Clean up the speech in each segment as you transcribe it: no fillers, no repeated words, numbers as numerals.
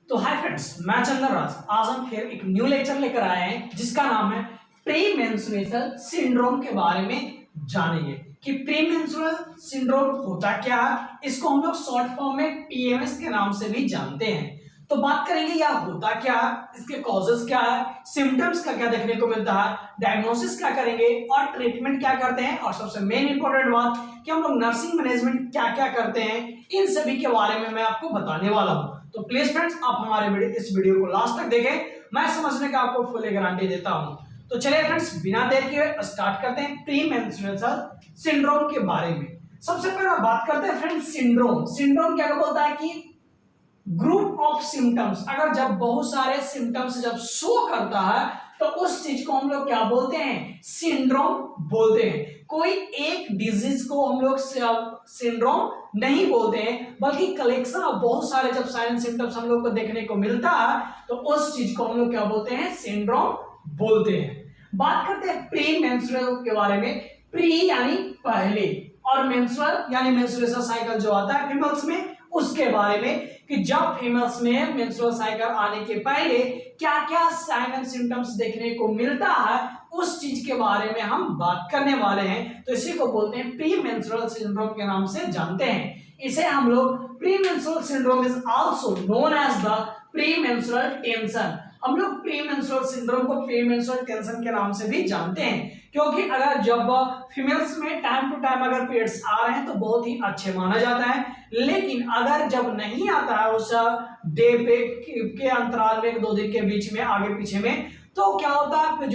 तो hi friends, मैं चंदन राज। आज हम फिर एक न्यू लेक्चर लेकर आए हैं जिसका नाम है प्री मेंस्ट्रुअल सिंड्रोम के बारे में जानेंगे कि प्री मेंस्ट्रुअल सिंड्रोम होता क्या है। इसको हम लोग शॉर्ट फॉर्म में पीएमएस के नाम से भी जानते हैं। तो बात करेंगे यह होता क्या है, इसके कॉजेस क्या है, सिम्टम्स का क्या देखने को मिलता है, डायग्नोसिस क्या करेंगे और ट्रीटमेंट क्या करते हैं, और सबसे मेन इंपॉर्टेंट बात कि हम लोग नर्सिंग मैनेजमेंट क्या क्या करते हैं, इन सभी के बारे में मैं आपको बताने वाला हूं। तो प्लीज फ्रेंड्स, आप हमारे इस वीडियो को लास्ट तक देखें, मैं समझने का आपको फुल गारंटी देता हूं। तो चलिए फ्रेंड्स, बिना देर के स्टार्ट करते हैं प्री मेंस्ट्रुअल सिंड्रोम के बारे में। सबसे पहले बात करते हैं फ्रेंड्स सिंड्रोम। सिंड्रोम क्या बोलता है कि ग्रुप ऑफ सिम्टम्स, अगर जब बहुत सारे सिम्टम्स जब शो करता है तो उस चीज को हम लोग क्या बोलते हैं, सिंड्रोम बोलते हैं। कोई एक डिजीज को हम लोग सिंड्रोम नहीं बोलते हैं, बल्कि कलेक्शन ऑफ बहुत सारे जब साइलेंट सिम्टम्स हम लोग को देखने को मिलता है तो उस चीज को हम लोग क्या बोलते हैं, सिंड्रोम बोलते हैं। बात करते हैं प्री मेंस्ट्रुअल के बारे में। प्री यानी पहले, और मेंस्ट्रुअल यानी मेंस्ट्रुएशन साइकिल जो आता है फीमेल्स में, उसके बारे में कि जब फीमेल्स में मेंस्ट्रुअल साइकिल आने के पहले क्या क्या साइन एंड सिम्टम्स देखने को मिलता है, उस चीज के बारे में हम बात करने वाले हैं। तो इसी को बोलते हैं प्री मेंस्ट्रुअल सिंड्रोम के नाम से जानते हैं। इसे हम लोग premenstrual syndrome is also known as the premenstrual tension. हम लोग प्री मेंस्ट्रुअल सिंड्रोम को प्री मेंस्ट्रुअल टेंशन के नाम से भी जानते हैं, क्योंकि अगर जब फीमेल्स में टाइम टू टाइम अगर पीरियड्स आ रहे हैं तो बहुत ही अच्छे माना जाता है, लेकिन अगर जब नहीं आता है उस डे पे के अंतराल में 2 दिन के बीच में आगे पीछे में, तो क्या होता है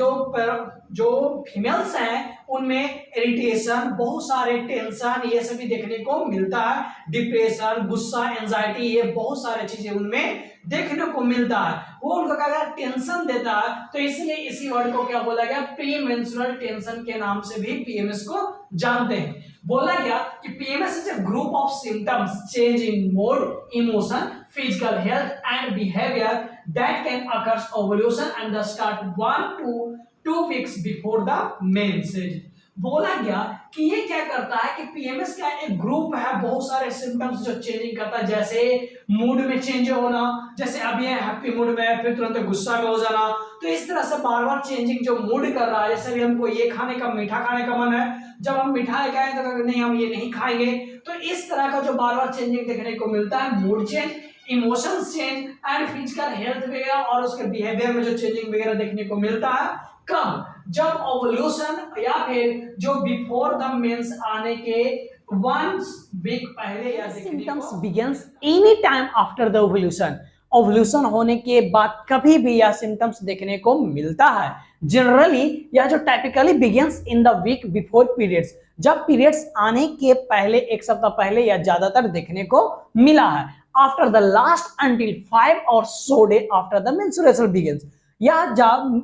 जो फीमेल्स हैं उनमें इरिटेशन, बहुत सारे टेंशन, ये सभी देखने को मिलता है। डिप्रेशन, गुस्सा, एंजाइटी, ये बहुत सारे चीजें उनमें देखने को मिलता है। वो उनको अगर टेंशन देता है तो इसलिए इसी वर्ड को क्या बोला गया, प्री मेंस्ट्रुअल टेंशन के नाम से भी पीएमएस को जानते हैं। बोला गया कि PMS is a group of symptoms change in mood, emotion, physical health and behavior that can occur ovulation and the start 1 to 2 weeks before the menses। बोला गया कि ये क्या करता है कि पीएमएस का एक ग्रुप है, बहुत सारे सिम्टम्स जो चेंजिंग करता है, जैसे मूड में चेंज होना, जैसे अभी हैप्पी मूड में है फिर तुरंत गुस्सा में हो जाना। तो इस तरह से बार बार चेंजिंग जो मूड कर रहा है, जैसे भी हमको ये खाने का, मीठा खाने का मन है, जब हम मीठा लेके आए तो नहीं हम ये नहीं खाएंगे। तो इस तरह का जो बार बार चेंजिंग देखने को मिलता है, mood change, emotions change and physical health वगैरह, और उसके बिहेवियर में जो चेंजिंग वगैरह देखने को मिलता है, कब, जब ओवुलेशन या फिर जो बिफोर द मेंस आने के 1 वीक पहले या symptoms begins any time after the ovulation. Ovulation होने के बाद कभी भी यह सिम्टम्स देखने को मिलता है। जनरली यह जो typically begins in the week before periods, जब पीरियड्स आने के पहले 1 सप्ताह पहले या ज्यादातर देखने को मिला है। आफ्टर द लास्ट अंटिल 5 और so day after the menstruation begins, या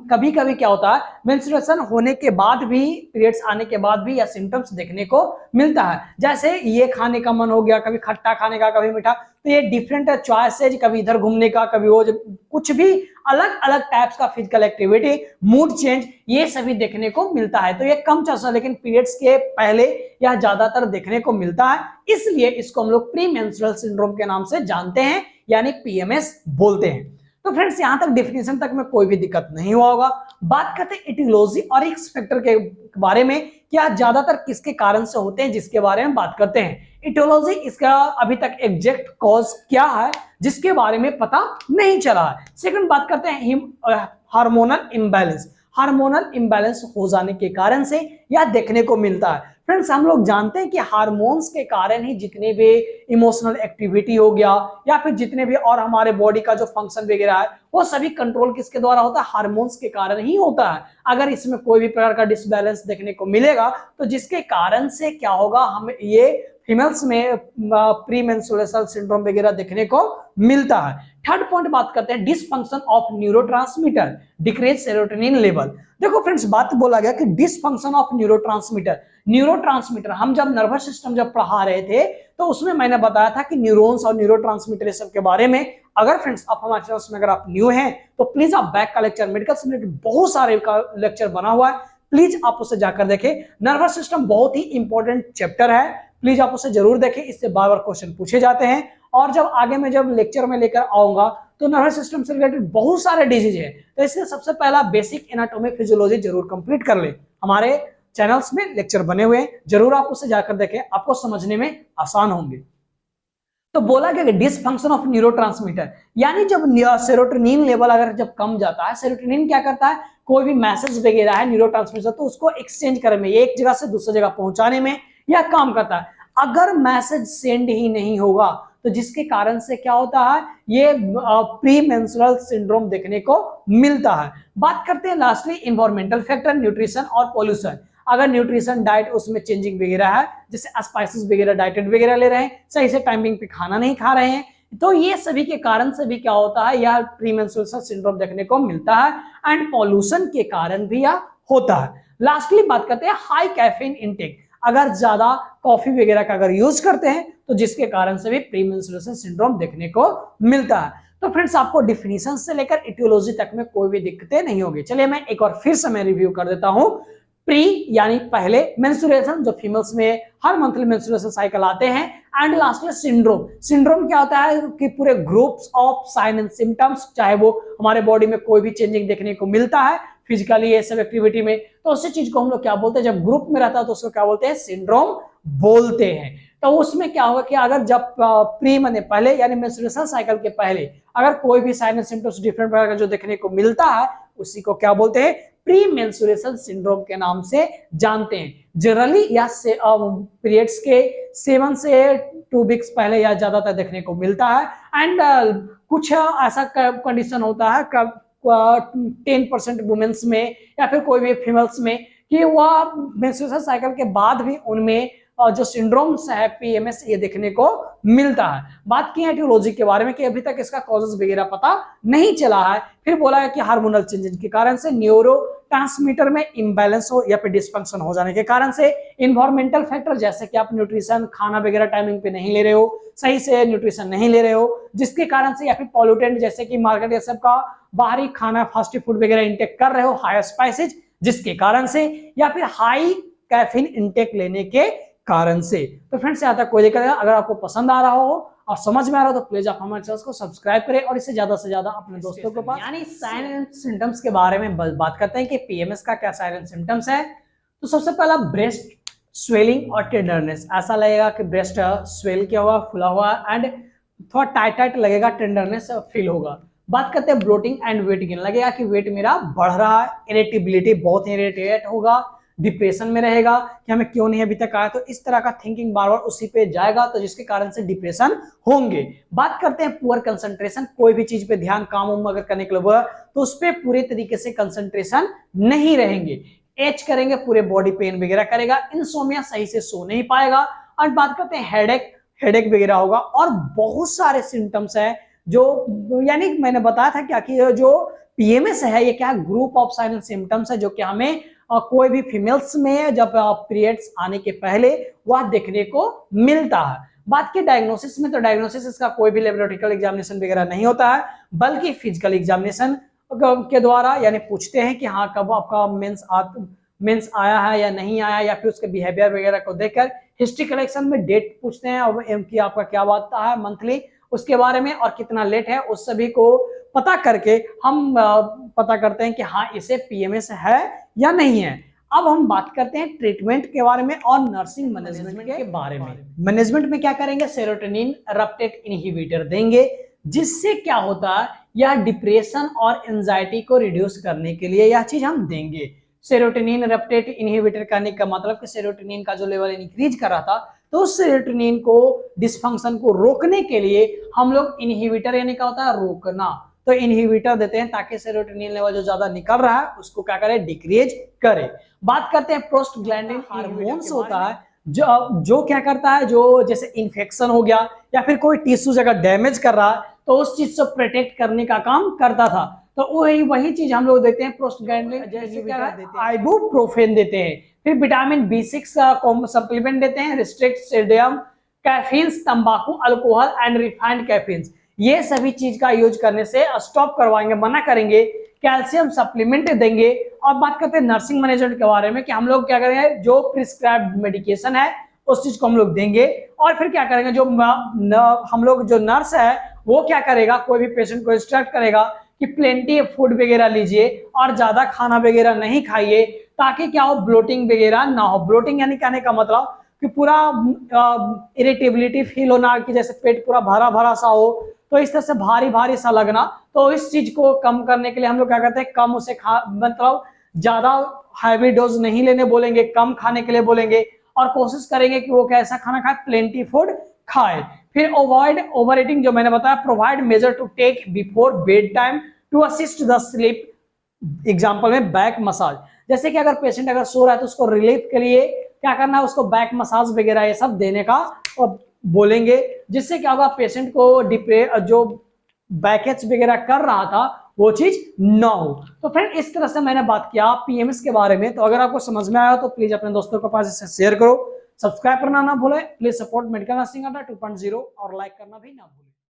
कभी कभी क्या होता है, मेंस्ट्रुएशन होने के बाद भी, पीरियड्स आने के बाद भी यह सिम्टम्स देखने को मिलता है। जैसे ये खाने का मन हो गया, कभी खट्टा खाने का, कभी मीठा, तो ये डिफरेंट चॉइसेज, कभी इधर घूमने का, कभी वो, कुछ भी अलग अलग टाइप्स का फिजिकल एक्टिविटी, मूड चेंज, ये सभी देखने को मिलता है। तो ये कम चांस, लेकिन पीरियड्स के पहले यह ज्यादातर देखने को मिलता है, इसलिए इसको हम लोग प्री मेंस्ट्रुअल सिंड्रोम के नाम से जानते हैं, यानी पीएमएस बोलते हैं। तो फ्रेंड्स, यहां तक डेफिनेशन तक में कोई भी दिक्कत नहीं हुआ होगा। बात करते हैं एटियोलॉजी और रिस्क फैक्टर के बारे में, क्या ज्यादातर किसके कारण से होते हैं, जिसके बारे में बात करते हैं। एटियोलॉजी, इसका अभी तक एग्जैक्ट कॉज क्या है जिसके बारे में पता नहीं चला है। सेकंड बात करते हैं हार्मोनल इम्बैलेंस। हार्मोनल इम्बैलेंस हो जाने के कारण से यह देखने को मिलता है। फ्रेंड्स, हम लोग जानते हैं कि हार्मोन्स के कारण ही जितने भी इमोशनल एक्टिविटी हो गया, या फिर जितने भी और हमारे बॉडी का जो फंक्शन वगैरह है, वो सभी कंट्रोल किसके द्वारा होता है, हार्मोन्स के कारण ही होता है। अगर इसमें कोई भी प्रकार का डिसबैलेंस देखने को मिलेगा तो जिसके कारण से क्या होगा, हम ये फीमेल्स में प्री मेंस्ट्रुअल सिंड्रोम वगैरह देखने को मिलता है। थर्ड पॉइंट बात करते हैं dysfunction of neurotransmitter, decrease serotonin level. देखो फ्रेंड्स, बात बोला गया कि डिसफंक्शन ऑफ न्यूरोट्रांसमीटर। न्यूरोट्रांसमीटर, हम जब नर्वस सिस्टम जब पढ़ा रहे थे तो उसमें मैंने बताया था कि न्यूरॉन्स और न्यूरोट्रांसमीटर सब के बारे में। अगर फ्रेंड्स आप हमारे चैनल में अगर आप न्यू हैं तो प्लीज आप बैक का लेक्चर, मेडिकल से रिलेटेड बहुत सारे का लेक्चर बना हुआ है, प्लीज आप उसे जाकर देखें। नर्वस सिस्टम बहुत ही इंपॉर्टेंट चैप्टर है, प्लीज आप उसे जरूर देखें, इससे बार बार क्वेश्चन पूछे जाते हैं। और जब आगे मैं जब लेक्चर में लेकर आऊंगा तो नर्वस सिस्टम से रिलेटेड बहुत सारे डिजीज है, तो इसलिए सबसे पहला बेसिक एनाटॉमी फिजियोलॉजी जरूर कंप्लीट कर ले। हमारे चैनल्स में लेक्चर बने हुए हैं, जरूर आप उसे जाकर देखें, आपको समझने में आसान होंगे। तो बोला कि डिसफंक्शन ऑफ न्यूरोट्रांसमीटर, यानी जब सेरोटोनिन लेवल अगर जब कम जाता है, सेरोटोनिन क्या करता है, कोई भी मैसेज वगैरह है न्यूरोट्रांसमीटर तो उसको एक्सचेंज करने में, एक जगह से दूसरी जगह पहुंचाने में यह काम करता है। अगर मैसेज सेंड ही नहीं होगा तो जिसके कारण से क्या होता है, ये प्री मेंस्ट्रुअल सिंड्रोम देखने को मिलता है। बात करते हैं लास्टली इन्वायरमेंटल फैक्टर, न्यूट्रिशन और पॉल्यूशन। अगर न्यूट्रिशन डाइट उसमें चेंजिंग वगैरह है, जैसे स्पाइसेस वगैरह डाइटेड वगैरह ले रहे हैं, सही से टाइमिंग पे खाना नहीं खा रहे हैं, तो ये सभी के कारण से भी क्या होता है, यह प्रीमेंस्ट्रुअल सिंड्रोम देखने को मिलता है। एंड पॉल्यूशन के कारण भी यह होता है। लास्टली बात करते हैं हाई कैफीन इंटेक, अगर ज्यादा कॉफी वगैरह का अगर यूज करते हैं तो जिसके कारण से भी प्रीमेंस्ट्रुअल सिंड्रोम देखने को मिलता है। तो फ्रेंड्स आपको डिफिनीशन से लेकर इटियोलॉजी तक में कोई भी दिक्कतें नहीं होगी। चलिए मैं एक बार फिर से मैं रिव्यू कर देता हूं। प्री यानी पहले मेंस्ट्रुएशन, जो फीमेल्स में हर मंथली मेंस्ट्रुएशन साइकिल आते हैं। एंड लास्ट में सिंड्रोम। सिंड्रोम क्या होता है कि पूरे groups of sine and symptoms, चाहे वो हमारे बॉडी में कोई भी चेंजिंग देखने को मिलता है फिजिकली ये सब एक्टिविटी में, तो उसी चीज को हम लोग क्या बोलते हैं, जब ग्रुप में रहता है तो उसको क्या बोलते हैं, सिंड्रोम बोलते हैं। तो उसमें क्या होगा कि अगर जब प्री माने पहले यानी मेंस्ट्रुएशन साइकिल के पहले अगर कोई भी साइन एंड सिम्टम्स डिफरेंट प्रकार का जो देखने को मिलता है उसी को क्या बोलते हैं, प्री मेंस्ट्रुएशन सिंड्रोम के नाम से जानते हैं। जनरली या पीरियड्स के 7 से 2 वीक्स पहले या ज्यादातर देखने को मिलता है। एंड कुछ ऐसा कंडीशन होता है 10% वुमेन्स में या फिर कोई भी फीमेल्स में कि वह मेंस्ट्रुएशन साइकिल के बाद भी उनमें जो सिंड्रोम्स है पीएमएस ये देखने को मिलता है। बात की है एटियोलॉजी के बारे में कि अभी तक इसका कॉजेस वगैरह पता नहीं चला है। फिर बोला है कि हार्मोनल चेंजेस के कारण से, न्यूरो ट्रांसमीटर में इम्बैलेंस हो या फिर डिस्फंक्शन हो जाने के कारण से, इन्वायरमेंटल फैक्टर जैसे कि आप न्यूट्रिशन खाना वगैरह टाइमिंग पे नहीं ले रहे हो, सही से न्यूट्रिशन नहीं ले रहे हो जिसके कारण से, या फिर पॉल्यूटेंट जैसे कि मार्केट या सब का बाहरी खाना फास्ट फूड वगैरह इंटेक कर रहे हो, हाई स्पाइसेज जिसके कारण से, या फिर हाई कैफीन इंटेक लेने के कारण से। तो फ्रेंड्स यहाँ तक कोई दिक्कत नहीं। अगर आपको पसंद आ रहा हो और समझ में आ रहा हो तो प्लीज आप हमारे चैनल को सब्सक्राइब करें और इसे ज्यादा से ज्यादा अपने दोस्तों के पास, यानी साइन एंड सिम्टम्स के बारे में बात करते हैं कि पीएमएस का क्या साइन एंड सिम्टम्स है। तो सबसे पहला ब्रेस्ट स्वेलिंग और टेंडरनेस, ऐसा लगेगा कि ब्रेस्ट स्वेल किया हुआ, फुला हुआ एंड थोड़ा टाइट टाइट लगेगा, टेंडरनेस फील होगा। बात करते हैं ब्लोटिंग एंड वेट गेन, लगेगा कि वेट मेरा बढ़ रहा है, इरिटेबिलिटी बहुत इरिटेट होगा, डिप्रेशन में रहेगा कि हमें क्यों नहीं अभी तक आया, तो इस तरह का थिंकिंग बार बार उसी पे जाएगा तो जिसके कारण से डिप्रेशन होंगे। बात करते हैं पुअर कंसंट्रेशन, कोई भी चीज पे ध्यान काम अगर करने के लिए हुआ तो उस पर पूरे तरीके से कंसंट्रेशन नहीं रहेंगे, एच करेंगे, पूरे बॉडी पेन वगैरह करेगा, इंसोमिया, सही से सो नहीं पाएगा। और बात करते हैं हेडेक वगैरह होगा और बहुत सारे सिम्टम्स है जो, यानी मैंने बताया था क्या कि जो पीएमएस है ये क्या group of sine and symptoms है जो कि हमें कोई भी फीमेल्स में जब पीरियड्स आने के पहले वह देखने को मिलता है। बात की डायग्नोसिस में, तो डायग्नोसिस इसका कोई भी लेबोरेटरिकल एग्जामिनेशन वगैरह नहीं होता है बल्कि फिजिकल एग्जामिनेशन के द्वारा, यानी पूछते हैं कि हाँ कब आपका मेंस आया है या नहीं आया, या फिर उसके बिहेवियर वगैरह को देखकर हिस्ट्री कलेक्शन में डेट पूछते हैं और कि आपका क्या आता है मंथली उसके बारे में और कितना लेट है, उस सभी को पता करके हम पता करते हैं कि हाँ इसे पीएमएस है या नहीं है। अब हम बात करते हैं ट्रीटमेंट के बारे में और नर्सिंग मैनेजमेंट के बारे में। मैनेजमेंट में क्या करेंगे, सेरोटोनिन रेप्टेट इनहिबिटर देंगे, जिससे क्या होता है यह डिप्रेशन और एंजाइटी को रिड्यूस करने के लिए यह चीज हम देंगे। सेरोटोनिन रेप्टेट इनहिबिटर करने का मतलब कि सेरोटोनिन का जो लेवल इंक्रीज कर रहा था तो उस सेरोटोनिन को डिस्फंक्शन को रोकने के लिए हम लोग इनहिबिटर, यानी क्या होता है रोकना, तो इनहिबिटर देते हैं ताकि सेरोटोनिन लेवल जो ज्यादा निकल रहा है उसको क्या करे, डिक्रीज करे। बात करते हैं प्रोस्टाग्लैंडिन हार्मोन्स होता है जो क्या करता है, जो जैसे इन्फेक्शन हो गया या फिर कोई टिश्यूज अगर डैमेज कर रहा है तो उस चीज से प्रोटेक्ट करने का काम करता था, तो वही चीज हम लोग देते हैं प्रोस्टाग्लैंडिन, जैसे क्या है आइबुप्रोफेन देते हैं। फिर विटामिन B6 सप्लीमेंट देते हैं, रिस्ट्रिक्ट सोडियम, कैफीन, तंबाकू, अल्कोहल एंड रिफाइंड कैफीन, ये सभी चीज का यूज करने से स्टॉप करवाएंगे, मना करेंगे। कैल्शियम सप्लीमेंट देंगे। और बात करते हैं नर्सिंग मैनेजमेंट के बारे में कि हम लोग क्या करेंगे, जो प्रिस्क्राइब्ड मेडिकेशन है उस चीज को हम लोग देंगे। और फिर क्या करेंगे, जो हम लोग जो नर्स है वो क्या करेगा, कोई भी पेशेंट को इंस्ट्रक्ट करेगा कि प्लेंटी फूड वगैरह लीजिए और ज्यादा खाना वगैरह नहीं खाइए, ताकि क्या हो, ब्लोटिंग वगैरह ना हो। ब्लोटिंग यानी कहने का मतलब कि पूरा इरिटेबिलिटी फील होना, कि जैसे पेट पूरा भरा भरा सा हो, तो इस तरह से भारी भारी सा लगना। तो इस चीज को कम करने के लिए हम लोग क्या करते हैं, कम उसे खा, मतलब ज्यादा हैवी डोज नहीं लेने बोलेंगे, कम खाने के लिए बोलेंगे, और कोशिश करेंगे कि वो कैसा खाना खाए, प्लेंटी फूड खाए। फिर अवॉइड ओवर ईटिंग, जो मैंने बताया, provide measure to take before bed time to assist the sleep. Example में बैक मसाज, जैसे कि अगर पेशेंट अगर सो रहा है तो उसको रिलीफ के लिए क्या करना है, उसको बैक मसाज वगैरह ये सब देने का बोलेंगे, जिससे क्या होगा, पेशेंट को जो बैकेज वगैरह कर रहा था वो चीज ना हो। तो फ्रेंड इस तरह से मैंने बात किया पीएमएस के बारे में। तो अगर आपको समझ में आया तो प्लीज अपने दोस्तों के पास इसे शेयर करो, सब्सक्राइब करना ना भूलें, प्लीज सपोर्ट मेडिकल नर्सिंग अड्डा 2.0 और लाइक करना भी ना भूलें।